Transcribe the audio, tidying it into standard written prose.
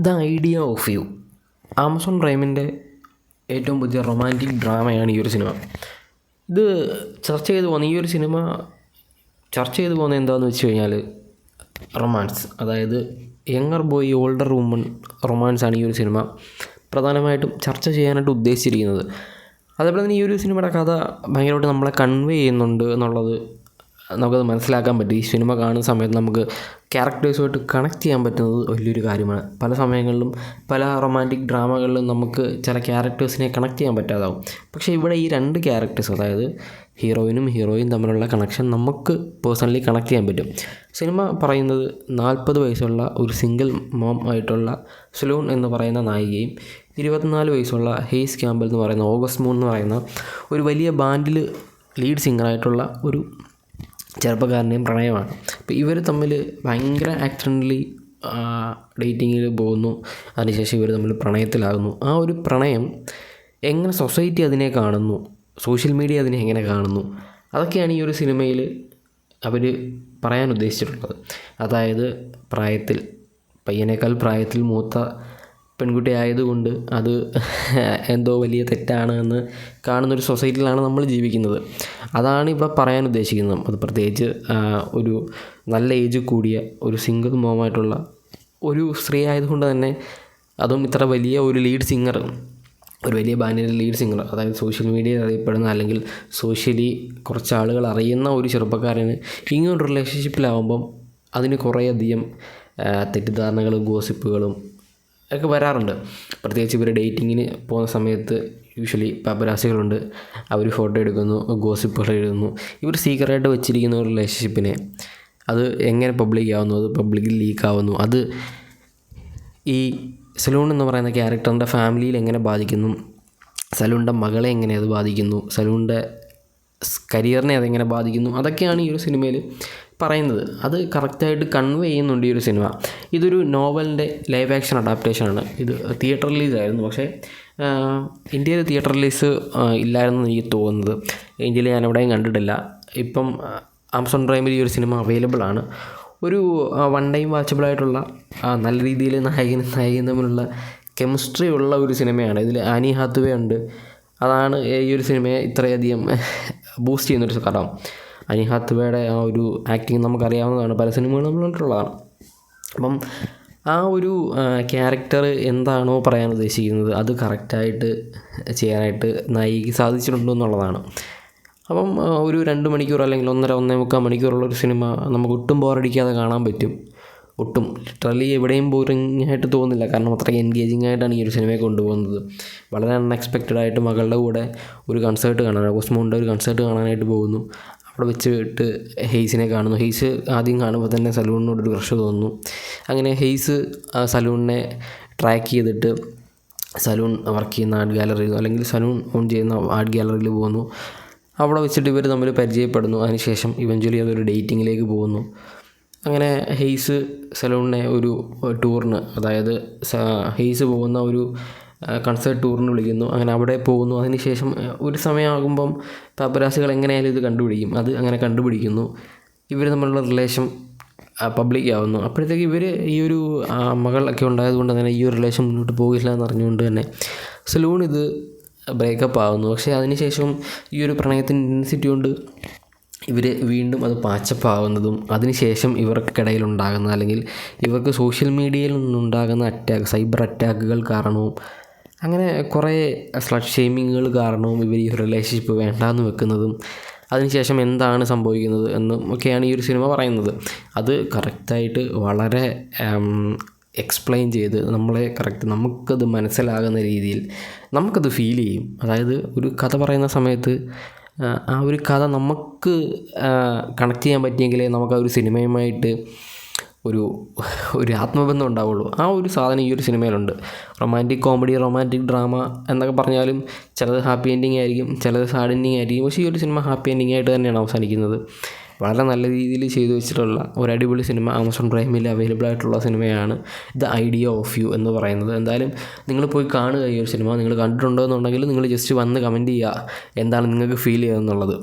The idea of you, Amazon പ്രൈമിൻ്റെ ഏറ്റവും പുതിയ റൊമാൻറ്റിക് ഡ്രാമയാണ് ഈ ഒരു സിനിമ. ഇത് ഈ ഒരു സിനിമ ചർച്ച ചെയ്ത് പോകുന്നത് എന്താണെന്ന് വെച്ച് കഴിഞ്ഞാൽ റൊമാൻസ്, അതായത് യങ്ങർ ബോയ് ഓൾഡർ വുമൺ റൊമാൻസാണ് ഈ ഒരു സിനിമ പ്രധാനമായിട്ടും ചർച്ച ചെയ്യാനായിട്ട് ഉദ്ദേശിച്ചിരിക്കുന്നത്. അതേപോലെ തന്നെ ഈ ഒരു സിനിമയുടെ കഥ ഭയങ്കരമായിട്ട് നമ്മളെ കൺവേ ചെയ്യുന്നുണ്ട് എന്നുള്ളത് നമുക്കത് മനസ്സിലാക്കാൻ പറ്റും. ഈ സിനിമ കാണുന്ന സമയത്ത് നമുക്ക് ക്യാരക്ടേഴ്സുമായിട്ട് കണക്ട് ചെയ്യാൻ പറ്റുന്നത് വലിയൊരു കാര്യമാണ്. പല സമയങ്ങളിലും പല റൊമാൻറ്റിക് ഡ്രാമകളിലും നമുക്ക് ചില ക്യാരക്ടേഴ്സിനെ കണക്ട് ചെയ്യാൻ പറ്റാതാവും. പക്ഷേ ഇവിടെ ഈ രണ്ട് ക്യാരക്ടേഴ്സ്, അതായത് ഹീറോയിനും ഹീറോയും തമ്മിലുള്ള കണക്ഷൻ നമുക്ക് പേഴ്സണലി കണക്ട് ചെയ്യാൻ പറ്റും. സിനിമ പറയുന്നത് 40 വയസ്സുള്ള ഒരു സിംഗിൾ മോം ആയിട്ടുള്ള സെലൂൺ എന്ന് പറയുന്ന നായികയും 24 വയസ്സുള്ള ഹെയ്സ് ക്യാമ്പൽ എന്ന് പറയുന്ന ഓഗസ്റ്റ് മൂൺ എന്ന് പറയുന്ന ഒരു വലിയ ബാൻഡിൽ ലീഡ് സിംഗറായിട്ടുള്ള ഒരു ചെറുപ്പക്കാരൻ്റെയും പ്രണയമാണ്. അപ്പോൾ ഇവർ തമ്മിൽ ഭയങ്കര ആക്സിഡൻ്റലി ഡേറ്റിങ്ങിൽ പോകുന്നു. അതിനുശേഷം ഇവർ തമ്മിൽ പ്രണയത്തിലാകുന്നു. ആ ഒരു പ്രണയം എങ്ങനെ സൊസൈറ്റി അതിനെ കാണുന്നു, സോഷ്യൽ മീഡിയ അതിനെ എങ്ങനെ കാണുന്നു, അതൊക്കെയാണ് ഈ ഒരു സിനിമയിൽ അവർ പറയാൻ ഉദ്ദേശിച്ചിട്ടുള്ളത്. അതായത് പയ്യനേക്കാൾ പ്രായത്തിൽ മൂത്ത പെൺകുട്ടി ആയതുകൊണ്ട് അത് എന്തോ വലിയ തെറ്റാണ് എന്ന് കാണുന്നൊരു സൊസൈറ്റിയിലാണ് നമ്മൾ ജീവിക്കുന്നത്. അതാണ് ഇവിടെ പറയാൻ ഉദ്ദേശിക്കുന്നത്. അത് പ്രത്യേകിച്ച് ഒരു നല്ല ഏജ് കൂടിയ ഒരു സിംഗിൾ മോമായിട്ടുള്ള ഒരു സ്ത്രീ ആയതുകൊണ്ട് തന്നെ, അതും ഇത്ര വലിയ ഒരു ലീഡ് സിംഗർ, ഒരു വലിയ ബാൻഡിൻ്റെ ലീഡ് സിംഗർ, അതായത് സോഷ്യൽ മീഡിയയിൽ അറിയപ്പെടുന്ന അല്ലെങ്കിൽ സോഷ്യലി കുറച്ച് ആളുകൾ അറിയുന്ന ഒരു ചെറുപ്പക്കാരന് ഇങ്ങനൊരു റിലേഷൻഷിപ്പിലാവുമ്പം അതിന് കുറേയധികം തെറ്റിദ്ധാരണകളും ഗോസിപ്പുകളും ഒക്കെ വരാറുണ്ട്. പ്രത്യേകിച്ച് ഇവർ ഡേറ്റിങ്ങിന് പോകുന്ന സമയത്ത് യൂഷ്വലി പാപ്പരാസികളുണ്ട്. അവർ ഫോട്ടോ എടുക്കുന്നു, ഗോസിപ്പുകൾ എഴുതുന്നു. ഇവർ സീക്രട്ടായിട്ട് വെച്ചിരിക്കുന്ന ഒരു റിലേഷൻഷിപ്പിനെ അത് എങ്ങനെ പബ്ലിക് ആവുന്നു, അത് പബ്ലിക്കിൽ ലീക്കാവുന്നു, അത് ഈ സലൂൺ എന്ന് പറയുന്ന ക്യാരക്ടറിൻ്റെ ഫാമിലിയിൽ എങ്ങനെ ബാധിക്കുന്നു, സലൂണിൻ്റെ മകളെ എങ്ങനെ അത് ബാധിക്കുന്നു, സലൂണിൻ്റെ കരിയറിനെ അതെങ്ങനെ ബാധിക്കുന്നു, അതൊക്കെയാണ് ഈ ഒരു സിനിമയിൽ പറയുന്നത്. അത് കറക്റ്റായിട്ട് കൺവേ ചെയ്യുന്നുണ്ട് ഈ ഒരു സിനിമ. ഇതൊരു നോവലിൻ്റെ ലൈവ് ആക്ഷൻ അഡാപ്റ്റേഷനാണ്. ഇത് തിയേറ്റർ റിലീസായിരുന്നു. പക്ഷേ ഇന്ത്യയിൽ തിയേറ്റർ റിലീസ് ഇല്ലായിരുന്നു എനിക്ക് തോന്നുന്നത്. ഇന്ത്യയിൽ ഞാൻ എവിടെയും കണ്ടിട്ടില്ല. ഇപ്പം ആമസോൺ പ്രൈമിൽ ഈ ഒരു സിനിമ അവൈലബിൾ ആണ്. ഒരു വൺ ടൈം വാച്ചബിളായിട്ടുള്ള നല്ല രീതിയിൽ നായകനും തമ്മിലുള്ള കെമിസ്ട്രി ഉള്ള ഒരു സിനിമയാണ്. ഇതിൽ ആനി ഹാത്വേ ഉണ്ട്. അതാണ് ഈ ഒരു സിനിമയെ ഇത്രയധികം ബൂസ്റ്റ് ചെയ്യുന്നൊരു കാരണം. ആനി ഹാത്വേയുടെ ആ ഒരു ആക്ടിങ് നമുക്കറിയാവുന്നതാണ്, പല സിനിമകളും നമ്മൾ കണ്ടിട്ടുള്ളതാണ്. അപ്പം ആ ഒരു ക്യാരക്ടർ എന്താണോ പറയാൻ ഉദ്ദേശിക്കുന്നത് അത് കറക്റ്റായിട്ട് ചെയ്യാനായിട്ട് നായികയ്ക്ക് സാധിച്ചിട്ടുണ്ടോ എന്നുള്ളതാണ്. അപ്പം ഒരു 2 മണിക്കൂർ അല്ലെങ്കിൽ 1.5 മണിക്കൂറുള്ളൊരു സിനിമ നമുക്ക് ഒട്ടും ബോറടിക്കാതെ കാണാൻ പറ്റും. ഒട്ടും ലിറ്ററലി എവിടെയും ബോറിംഗ് ആയിട്ട് തോന്നില്ല. കാരണം അത്രയ്ക്ക് എൻഗേജിങ് ആയിട്ടാണ് ഈ ഒരു സിനിമയെ കൊണ്ടുപോകുന്നത്. വളരെ അൺഎക്സ്പെക്റ്റഡ് ആയിട്ട് മകളുടെ കൂടെ ഒരു കൺസേർട്ട് കാണാൻ, ഓഗസ്റ്റ് മൂണിൻ്റെ ഒരു കൺസേർട്ട് കാണാനായിട്ട് പോകുന്നു. അവിടെ വെച്ചിട്ട് ഹെയ്സിനെ കാണുന്നു. ഹെയ്സ് ആദ്യം കാണുമ്പോൾ തന്നെ സലൂണിനോടൊരു ക്രഷ് തോന്നുന്നു. അങ്ങനെ ഹെയ്സ് സലൂണിനെ ട്രാക്ക് ചെയ്തിട്ട് സലൂൺ വർക്ക് ചെയ്യുന്ന ആർട്ട് ഗാലറിയിൽ അല്ലെങ്കിൽ സലൂൺ ഓൺ ചെയ്യുന്ന ആർട്ട് ഗാലറിയിൽ പോകുന്നു. അവിടെ വെച്ചിട്ട് ഇവർ തമ്മിൽ പരിചയപ്പെടുന്നു. അതിനുശേഷം ഇവഞ്ച്വലി അതൊരു ഡേറ്റിങ്ങിലേക്ക് പോകുന്നു. അങ്ങനെ ഹെയ്സ് സലൂണിനെ ഒരു ടൂറിന്, അതായത് ഹെയ്സ് പോകുന്ന ഒരു കൺസേർട്ട് ടൂറിന് വിളിക്കുന്നു. അങ്ങനെ അവിടെ പോകുന്നു. അതിനുശേഷം ഒരു സമയമാകുമ്പം പാപ്പരാസികൾ എങ്ങനെയായാലും ഇത് കണ്ടുപിടിക്കും. അത് അങ്ങനെ കണ്ടുപിടിക്കുന്നു. ഇവർ തമ്മിലുള്ള റിലേഷൻ പബ്ലിക് ആവുന്നു. അപ്പോഴത്തേക്ക് ഇവർ ഈ ഒരു മകളൊക്കെ ഉണ്ടായതുകൊണ്ട് തന്നെ ഈ ഒരു റിലേഷൻ മുന്നോട്ട് പോകില്ല എന്നറിഞ്ഞുകൊണ്ട് തന്നെ സലൂൺ ഇത് ബ്രേക്കപ്പ് ആവുന്നു. പക്ഷേ അതിനുശേഷം ഈ ഒരു പ്രണയത്തിൻ്റെ ഇൻറ്റൻസിറ്റി കൊണ്ട് ഇവർ വീണ്ടും അത് പാച്ചപ്പാവുന്നതും അതിനുശേഷം ഇവർക്കിടയിലുണ്ടാകുന്ന അല്ലെങ്കിൽ ഇവർക്ക് സോഷ്യൽ മീഡിയയിൽ നിന്നുണ്ടാകുന്ന സൈബർ അറ്റാക്കുകൾ കാരണവും അങ്ങനെ കുറേ സ്ലട്ട് ഷെയ്മിങ്ങുകൾ കാരണവും ഇവർ ഈ റിലേഷൻഷിപ്പ് വേണ്ടാന്ന് വെക്കുന്നതും അതിനുശേഷം എന്താണ് സംഭവിക്കുന്നത് എന്നും ഒക്കെയാണ് ഈ ഒരു സിനിമ പറയുന്നത്. അത് കറക്റ്റായിട്ട് വളരെ എക്സ്പ്ലെയിൻ ചെയ്ത് നമുക്കത് മനസ്സിലാകുന്ന രീതിയിൽ നമുക്കത് ഫീൽ ചെയ്യും. അതായത് ഒരു കഥ പറയുന്ന സമയത്ത് ആ ഒരു കഥ നമുക്ക് കണക്ട് ചെയ്യാൻ പറ്റിയെങ്കിലേ നമുക്ക് ആ ഒരു സിനിമയുമായിട്ട് ഒരു ആത്മബന്ധം ഉണ്ടാവുള്ളൂ. ആ ഒരു സാധനം ഈ ഒരു സിനിമയിലുണ്ട്. റൊമാൻറ്റിക് കോമഡി, റൊമാൻറ്റിക് ഡ്രാമ എന്നൊക്കെ പറഞ്ഞാലും ചിലത് ഹാപ്പി എൻഡിങ് ആയിരിക്കും, ചിലത് സാഡ് എൻഡിങ് ആയിരിക്കും. പക്ഷേ ഈ ഒരു സിനിമ ഹാപ്പി എൻഡിങ് ആയിട്ട് തന്നെയാണ് അവസാനിക്കുന്നത്. വളരെ നല്ല രീതിയിൽ ചെയ്തു വെച്ചിട്ടുള്ള ഒരു അടിപൊളി സിനിമ ആമസോൺ പ്രൈമിൽ അവൈലബിൾ ആയിട്ടുള്ള സിനിമയാണ് ദ ഐഡിയ ഓഫ് യു എന്ന് പറയുന്നത്. എന്തായാലും നിങ്ങൾ പോയി കാണുക ഈ ഒരു സിനിമ. നിങ്ങൾ കണ്ടിട്ടുണ്ടോ എന്നുണ്ടെങ്കിൽ നിങ്ങൾ ജസ്റ്റ് വന്ന് കമൻറ്റ് ചെയ്യുക എന്താണ് നിങ്ങൾക്ക് ഫീൽ ചെയ്യുക എന്നുള്ളത്.